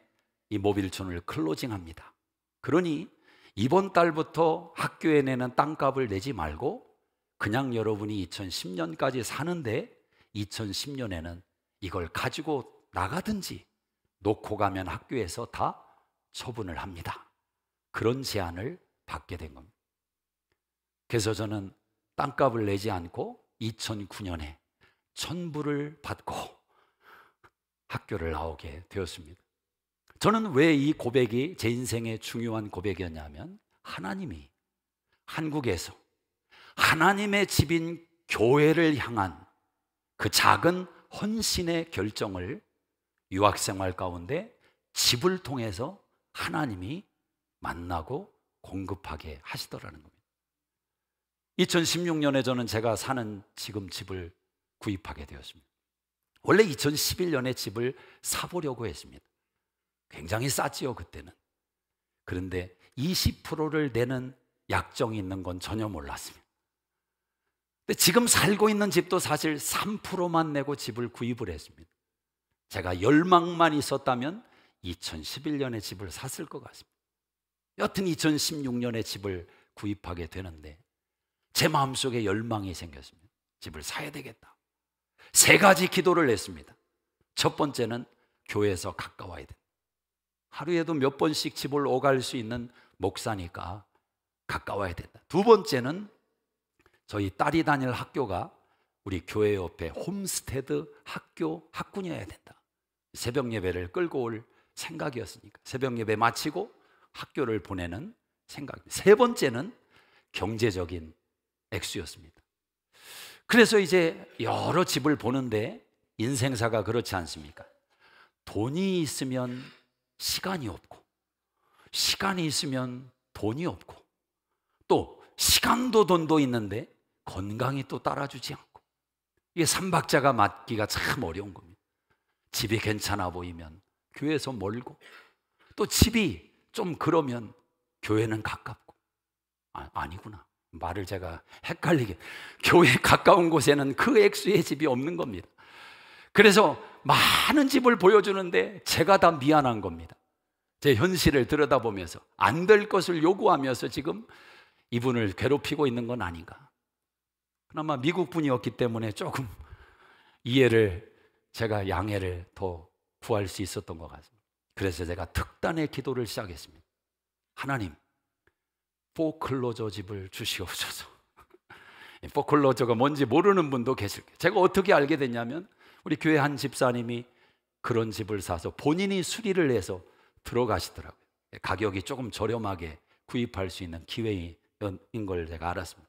이 모빌촌을 클로징합니다. 그러니 이번 달부터 학교에 내는 땅값을 내지 말고 그냥 여러분이 2010년까지 사는데 2010년에는 이걸 가지고 나가든지 놓고 가면 학교에서 다 처분을 합니다. 그런 제안을 받게 된 겁니다. 그래서 저는 땅값을 내지 않고 2009년에 1,000불을 받고 학교를 나오게 되었습니다. 저는 왜 이 고백이 제 인생의 중요한 고백이었냐면 하나님이 한국에서 하나님의 집인 교회를 향한 그 작은 헌신의 결정을 유학생활 가운데 집을 통해서 하나님이 만나고 공급하게 하시더라는 겁니다. 2016년에 저는 제가 사는 지금 집을 구입하게 되었습니다. 원래 2011년에 집을 사보려고 했습니다. 굉장히 쌌지요, 그때는. 그런데 20%를 내는 약정이 있는 건 전혀 몰랐습니다. 근데 지금 살고 있는 집도 사실 3%만 내고 집을 구입을 했습니다. 제가 열망만 있었다면 2011년에 집을 샀을 것 같습니다. 여튼 2016년에 집을 구입하게 되는데 제 마음속에 열망이 생겼습니다. 집을 사야 되겠다. 3가지 기도를 했습니다. 첫 번째는 교회에서 가까워야 된다. 하루에도 몇 번씩 집을 오갈 수 있는 목사니까 가까워야 된다. 두 번째는 저희 딸이 다닐 학교가 우리 교회 옆에 홈스테드 학군이어야 된다. 새벽 예배를 끌고 올 생각이었으니까 새벽 예배 마치고 학교를 보내는 생각. 세 번째는 경제적인 액수였습니다. 그래서 이제 여러 집을 보는데 인생사가 그렇지 않습니까? 돈이 있으면 시간이 없고 시간이 있으면 돈이 없고 또 시간도 돈도 있는데 건강이 또 따라주지 않고 이게 삼박자가 맞기가 참 어려운 겁니다. 집이 괜찮아 보이면 교회에서 멀고 또 집이 좀 그러면 교회는 가깝고 아니구나. 말을 제가 헷갈리게 교회 가까운 곳에는 그 액수의 집이 없는 겁니다. 그래서 많은 집을 보여주는데 제가 다 미안한 겁니다. 제 현실을 들여다보면서 안 될 것을 요구하면서 지금 이분을 괴롭히고 있는 건 아닌가. 그나마 미국 분이었기 때문에 조금 이해를 제가 양해를 더 구할 수 있었던 것 같습니다. 그래서 제가 특단의 기도를 시작했습니다. 하나님, 포클로저 집을 주시옵소서. 포클로저가 뭔지 모르는 분도 계실 거예요. 제가 어떻게 알게 됐냐면 우리 교회 한 집사님이 그런 집을 사서 본인이 수리를 해서 들어가시더라고요. 가격이 조금 저렴하게 구입할 수 있는 기회인 걸 제가 알았습니다.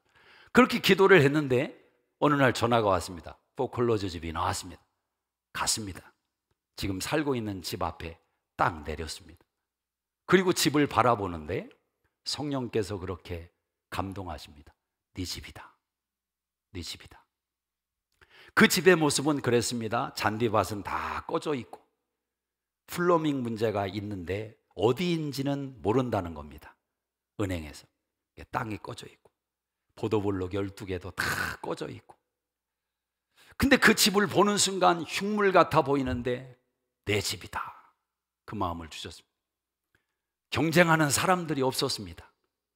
그렇게 기도를 했는데 어느 날 전화가 왔습니다. 포클로저 집이 나왔습니다. 갔습니다. 지금 살고 있는 집 앞에 딱 내렸습니다. 그리고 집을 바라보는데 성령께서 그렇게 감동하십니다. 네 집이다. 네 집이다. 그 집의 모습은 그랬습니다. 잔디밭은 다 꺼져 있고 플러밍 문제가 있는데 어디인지는 모른다는 겁니다. 은행에서 땅이 꺼져 있고 보도블록 12개도 다 꺼져 있고, 근데 그 집을 보는 순간 흉물 같아 보이는데 내 집이다. 그 마음을 주셨습니다. 경쟁하는 사람들이 없었습니다.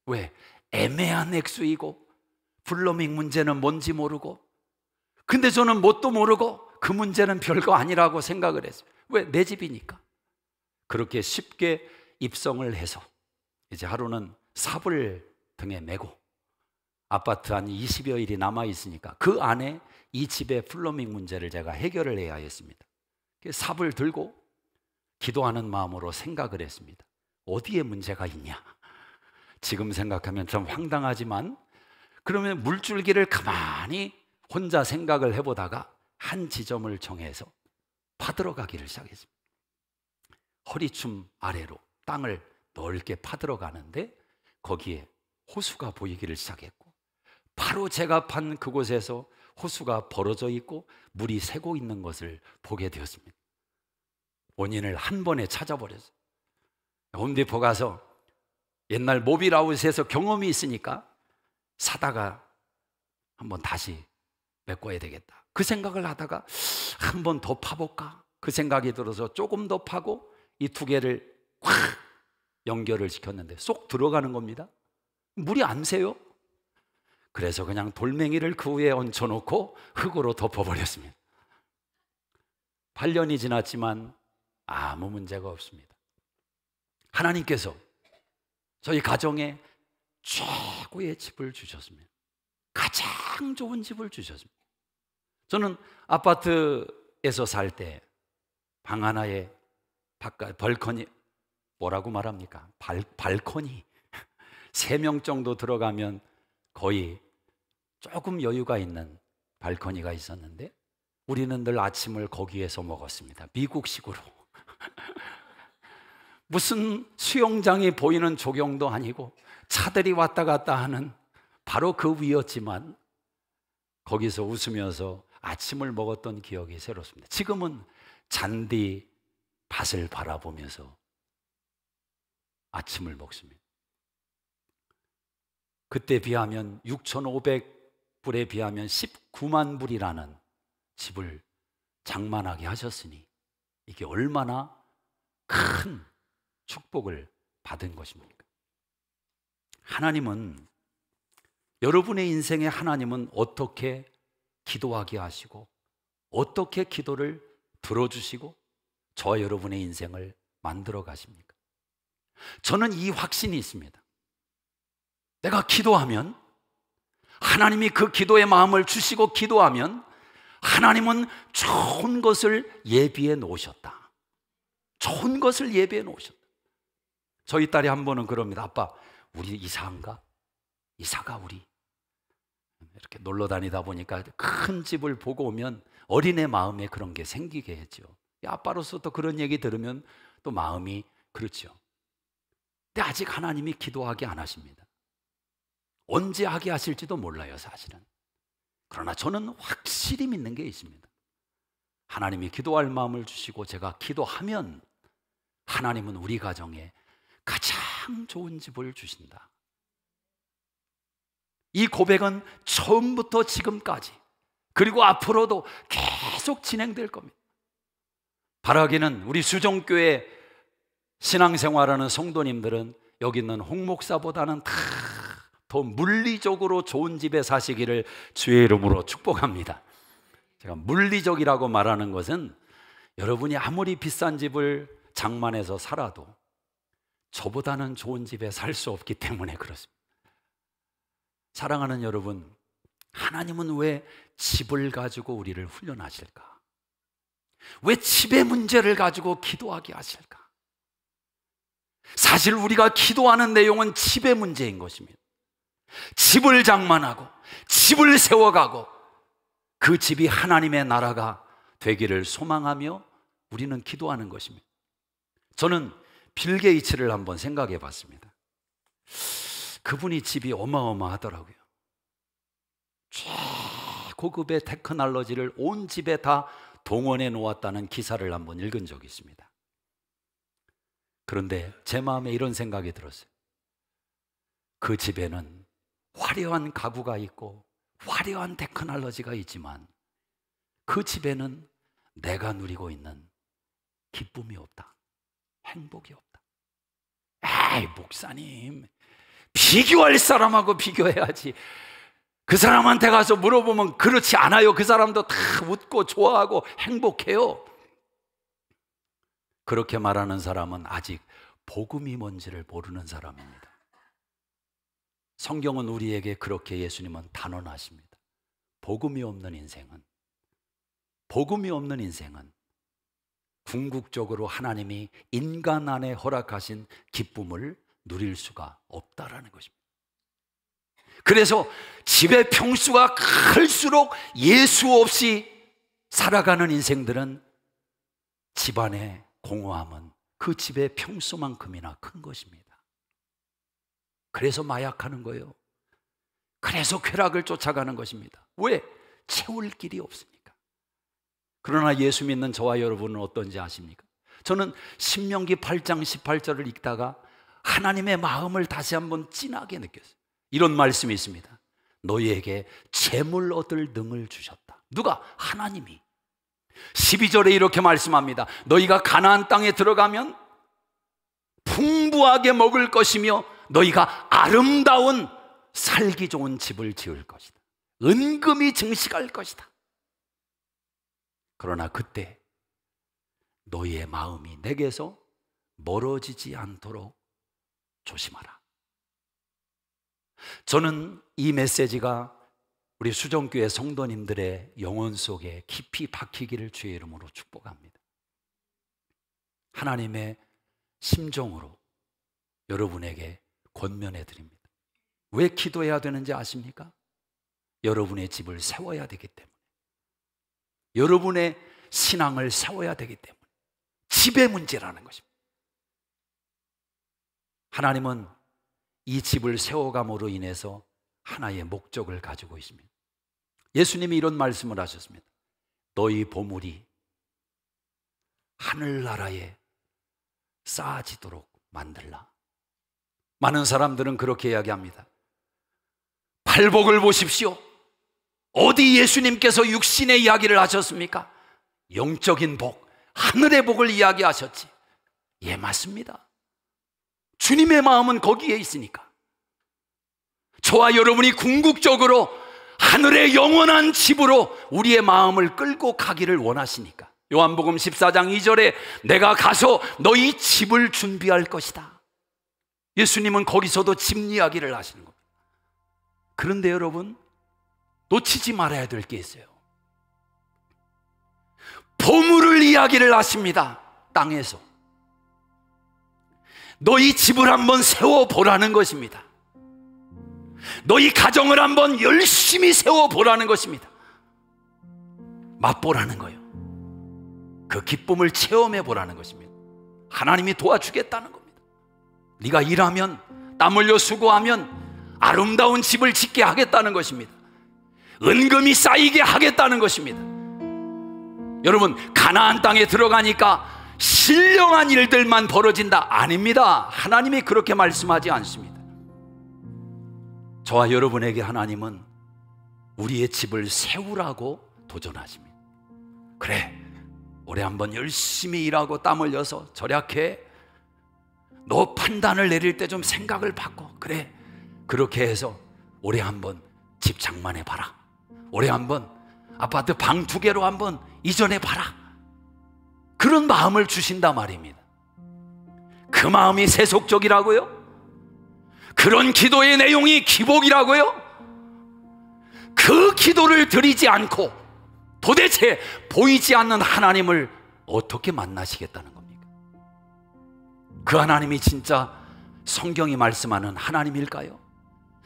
왜? 애매한 액수이고 플러밍 문제는 뭔지 모르고, 근데 저는 뭣도 모르고 그 문제는 별거 아니라고 생각을 했어요. 왜? 내 집이니까. 그렇게 쉽게 입성을 해서 이제 하루는 삽을 등에 메고 아파트 한 20여일이 남아 있으니까 그 안에 이 집의 플러밍 문제를 제가 해결을 해야 했습니다. 삽을 들고 기도하는 마음으로 생각을 했습니다. 어디에 문제가 있냐? 지금 생각하면 좀 황당하지만, 그러면 물줄기를 가만히 혼자 생각을 해보다가 한 지점을 정해서 파들어 가기를 시작했습니다. 허리춤 아래로 땅을 넓게 파들어 가는데 거기에 호수가 보이기를 시작했고, 바로 제가 판 그곳에서 호수가 벌어져 있고 물이 새고 있는 것을 보게 되었습니다. 원인을 한 번에 찾아버렸어요. 홈디포 가서 옛날 모빌아웃에서 경험이 있으니까 사다가 한번 다시 메꿔야 되겠다. 그 생각을 하다가 한 번 더 파볼까? 그 생각이 들어서 조금 더 파고 이 두 개를 확 연결을 시켰는데 쏙 들어가는 겁니다. 물이 안 새요. 그래서 그냥 돌멩이를 그 위에 얹혀놓고 흙으로 덮어버렸습니다. 8년이 지났지만 아무 문제가 없습니다. 하나님께서 저희 가정에 최고의 집을 주셨습니다. 가장 좋은 집을 주셨습니다. 저는 아파트에서 살 때 방 하나에 바깥 벌커니, 뭐라고 말합니까? 발코니 3명 정도 들어가면 거의 조금 여유가 있는 발코니가 있었는데 우리는 늘 아침을 거기에서 먹었습니다. 미국식으로. 무슨 수영장이 보이는 조경도 아니고 차들이 왔다 갔다 하는 바로 그 위였지만 거기서 웃으면서 아침을 먹었던 기억이 새롭습니다. 지금은 잔디 밭을 바라보면서 아침을 먹습니다. 그때 비하면 6,500불에 비하면 19만 불이라는 집을 장만하게 하셨으니 이게 얼마나 큰 축복을 받은 것입니까? 하나님은, 여러분의 인생에 하나님은 어떻게 기도하게 하시고 어떻게 기도를 들어주시고 저와 여러분의 인생을 만들어 가십니까? 저는 이 확신이 있습니다. 내가 기도하면, 하나님이 그 기도의 마음을 주시고 기도하면 하나님은 좋은 것을 예비해 놓으셨다. 좋은 것을 예비해 놓으셨다. 저희 딸이 한 번은 그럽니다. 아빠, 우리 이사한가? 이사가 우리. 이렇게 놀러 다니다 보니까 큰 집을 보고 오면 어린애 마음에 그런 게 생기게 했죠. 아빠로서 또 그런 얘기 들으면 또 마음이 그렇죠. 근데 아직 하나님이 기도하게 안 하십니다. 언제 하게 하실지도 몰라요, 사실은. 그러나 저는 확실히 믿는 게 있습니다. 하나님이 기도할 마음을 주시고 제가 기도하면 하나님은 우리 가정에 가장 좋은 집을 주신다. 이 고백은 처음부터 지금까지 그리고 앞으로도 계속 진행될 겁니다. 바라기는 우리 수정교회 신앙생활하는 성도님들은 여기 있는 홍 목사보다는 더 물리적으로 좋은 집에 사시기를 주의 이름으로 축복합니다. 제가 물리적이라고 말하는 것은 여러분이 아무리 비싼 집을 장만해서 살아도 저보다는 좋은 집에 살 수 없기 때문에 그렇습니다. 사랑하는 여러분, 하나님은 왜 집을 가지고 우리를 훈련하실까? 왜 집의 문제를 가지고 기도하게 하실까? 사실 우리가 기도하는 내용은 집의 문제인 것입니다. 집을 장만하고 집을 세워가고 그 집이 하나님의 나라가 되기를 소망하며 우리는 기도하는 것입니다. 저는 빌 게이츠를 한번 생각해 봤습니다. 그분이 집이 어마어마하더라고요. 최고급의 테크놀로지를 온 집에 다 동원해 놓았다는 기사를 한번 읽은 적이 있습니다. 그런데 제 마음에 이런 생각이 들었어요. 그 집에는 화려한 가구가 있고 화려한 테크놀로지가 있지만 그 집에는 내가 누리고 있는 기쁨이 없다, 행복이 없다. 에이, 목사님, 비교할 사람하고 비교해야지. 그 사람한테 가서 물어보면 그렇지 않아요. 그 사람도 다 웃고 좋아하고 행복해요. 그렇게 말하는 사람은 아직 복음이 뭔지를 모르는 사람입니다. 성경은 우리에게 그렇게 예수님은 단언하십니다. 복음이 없는 인생은 궁극적으로 하나님이 인간 안에 허락하신 기쁨을 누릴 수가 없다라는 것입니다. 그래서 집의 평수가 클수록 예수 없이 살아가는 인생들은 집안의 공허함은 그 집의 평수만큼이나 큰 것입니다. 그래서 마약하는 거예요. 그래서 쾌락을 쫓아가는 것입니다. 왜? 채울 길이 없으니까. 그러나 예수 믿는 저와 여러분은 어떤지 아십니까? 저는 신명기 8장 18절을 읽다가 하나님의 마음을 다시 한번 진하게 느꼈어요. 이런 말씀이 있습니다. 너희에게 재물 얻을 능을 주셨다. 누가? 하나님이. 12절에 이렇게 말씀합니다. 너희가 가나안 땅에 들어가면 풍부하게 먹을 것이며 너희가 아름다운 살기 좋은 집을 지을 것이다. 은금이 증식할 것이다. 그러나 그때 너희의 마음이 내게서 멀어지지 않도록 조심하라. 저는 이 메시지가 우리 수정교회 성도님들의 영혼 속에 깊이 박히기를 주의 이름으로 축복합니다. 하나님의 심정으로 여러분에게 권면해 드립니다. 왜 기도해야 되는지 아십니까? 여러분의 집을 세워야 되기 때문에, 여러분의 신앙을 세워야 되기 때문에, 집의 문제라는 것입니다. 하나님은 이 집을 세워감으로 인해서 하나의 목적을 가지고 있습니다. 예수님이 이런 말씀을 하셨습니다. 너희 보물이 하늘나라에 쌓아지도록 만들라. 많은 사람들은 그렇게 이야기합니다. 팔복을 보십시오. 어디 예수님께서 육신의 이야기를 하셨습니까? 영적인 복, 하늘의 복을 이야기하셨지. 예, 맞습니다. 주님의 마음은 거기에 있으니까. 저와 여러분이 궁극적으로 하늘의 영원한 집으로 우리의 마음을 끌고 가기를 원하시니까. 요한복음 14장 2절에 내가 가서 너희 집을 준비할 것이다. 예수님은 거기서도 집 이야기를 하시는 겁니다. 그런데 여러분, 놓치지 말아야 될 게 있어요. 보물을 이야기를 하십니다. 땅에서 너희 집을 한번 세워보라는 것입니다. 너희 가정을 한번 열심히 세워보라는 것입니다. 맛보라는 거예요. 그 기쁨을 체험해보라는 것입니다. 하나님이 도와주겠다는 겁니다. 네가 일하면, 땀 흘려 수고하면 아름다운 집을 짓게 하겠다는 것입니다. 은금이 쌓이게 하겠다는 것입니다. 여러분, 가나안 땅에 들어가니까 신령한 일들만 벌어진다? 아닙니다. 하나님이 그렇게 말씀하지 않습니다. 저와 여러분에게 하나님은 우리의 집을 세우라고 도전하십니다. 그래, 올해 한번 열심히 일하고 땀 흘려서 절약해. 너 판단을 내릴 때 좀 생각을 바꿔. 그래, 그렇게 해서 올해 한번 집 장만해봐라. 올해 한번 아파트 방 2개로 한번 이전해봐라. 그런 마음을 주신단 말입니다. 그 마음이 세속적이라고요? 그런 기도의 내용이 기복이라고요? 그 기도를 드리지 않고 도대체 보이지 않는 하나님을 어떻게 만나시겠다는 겁니까? 그 하나님이 진짜 성경이 말씀하는 하나님일까요?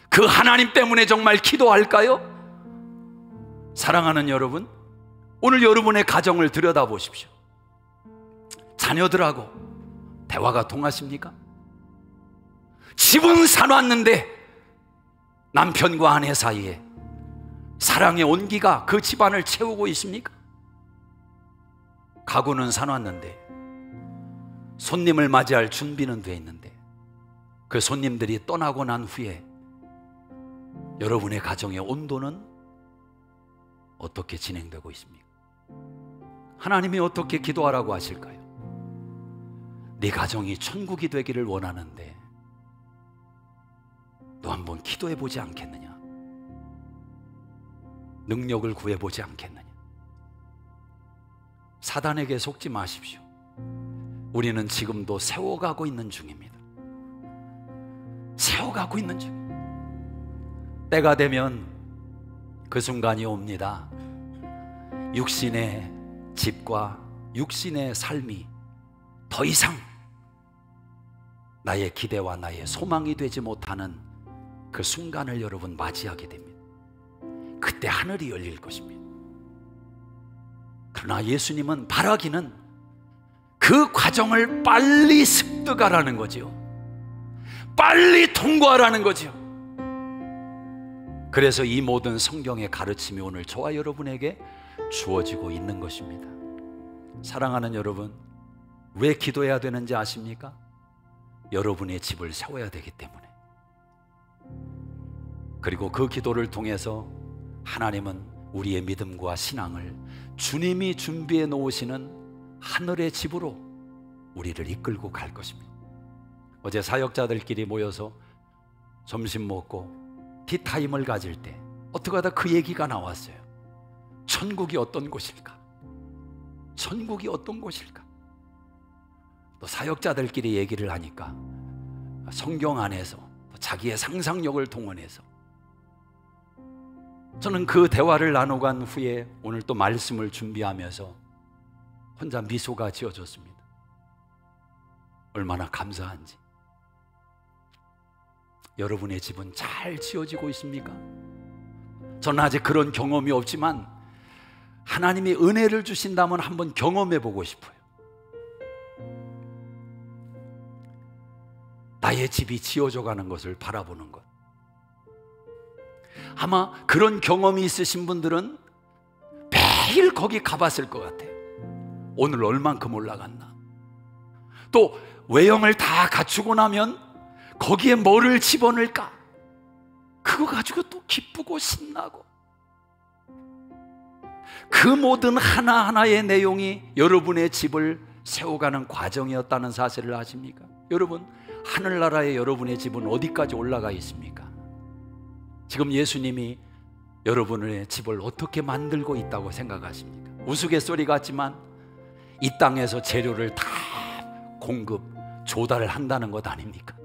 그 하나님 때문에 정말 기도할까요? 사랑하는 여러분, 오늘 여러분의 가정을 들여다보십시오. 자녀들하고 대화가 통하십니까? 집은 사놨는데 남편과 아내 사이에 사랑의 온기가 그 집안을 채우고 있습니까? 가구는 사놨는데 손님을 맞이할 준비는 돼 있는데 그 손님들이 떠나고 난 후에 여러분의 가정의 온도는 어떻게 진행되고 있습니까? 하나님이 어떻게 기도하라고 하실까요? 네 가정이 천국이 되기를 원하는데 너 한번 기도해 보지 않겠느냐? 능력을 구해 보지 않겠느냐? 사단에게 속지 마십시오. 우리는 지금도 세워가고 있는 중입니다. 세워가고 있는 중. 때가 되면 그 순간이 옵니다. 육신의 집과 육신의 삶이 더 이상 나의 기대와 나의 소망이 되지 못하는 그 순간을 여러분 맞이하게 됩니다. 그때 하늘이 열릴 것입니다. 그러나 예수님은 바라기는 그 과정을 빨리 습득하라는 거지요. 빨리 통과하라는 거지요. 그래서 이 모든 성경의 가르침이 오늘 저와 여러분에게 주어지고 있는 것입니다. 사랑하는 여러분, 왜 기도해야 되는지 아십니까? 여러분의 집을 세워야 되기 때문에. 그리고 그 기도를 통해서 하나님은 우리의 믿음과 신앙을 주님이 준비해 놓으시는 하늘의 집으로 우리를 이끌고 갈 것입니다. 어제 사역자들끼리 모여서 점심 먹고 티타임을 가질 때 어떻게 하다 그 얘기가 나왔어요. 천국이 어떤 곳일까? 천국이 어떤 곳일까? 또 사역자들끼리 얘기를 하니까 성경 안에서 자기의 상상력을 동원해서 저는 그 대화를 나눠간 후에 오늘 또 말씀을 준비하면서 혼자 미소가 지어졌습니다. 얼마나 감사한지. 여러분의 집은 잘 지어지고 있습니까? 저는 아직 그런 경험이 없지만 하나님이 은혜를 주신다면 한번 경험해 보고 싶어요. 나의 집이 지어져 가는 것을 바라보는 것. 아마 그런 경험이 있으신 분들은 매일 거기 가봤을 것 같아요. 오늘 얼만큼 올라갔나? 또 외형을 다 갖추고 나면 거기에 뭐를 집어넣을까? 그거 가지고 또 기쁘고 신나고. 그 모든 하나하나의 내용이 여러분의 집을 세워가는 과정이었다는 사실을 아십니까? 여러분, 하늘나라의 여러분의 집은 어디까지 올라가 있습니까? 지금 예수님이 여러분의 집을 어떻게 만들고 있다고 생각하십니까? 우스갯소리 같지만 이 땅에서 재료를 다 공급, 조달을 한다는 것 아닙니까?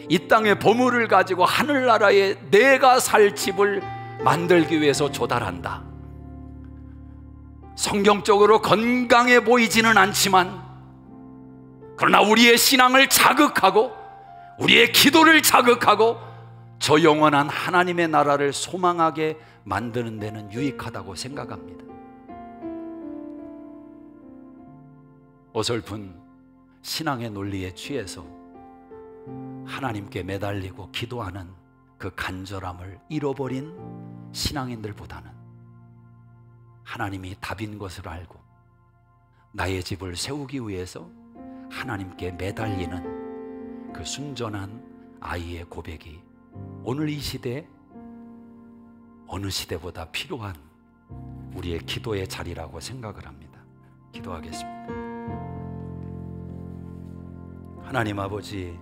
이 땅의 보물을 가지고 하늘나라에 내가 살 집을 만들기 위해서 조달한다. 성경적으로 건강해 보이지는 않지만 그러나 우리의 신앙을 자극하고 우리의 기도를 자극하고 저 영원한 하나님의 나라를 소망하게 만드는 데는 유익하다고 생각합니다. 어설픈 신앙의 논리에 취해서 하나님께 매달리고 기도하는 그 간절함을 잃어버린 신앙인들보다는 하나님이 답인 것을 알고 나의 집을 세우기 위해서 하나님께 매달리는 그 순전한 아이의 고백이 오늘 이 시대에 어느 시대보다 필요한 우리의 기도의 자리라고 생각을 합니다. 기도하겠습니다. 하나님 아버지,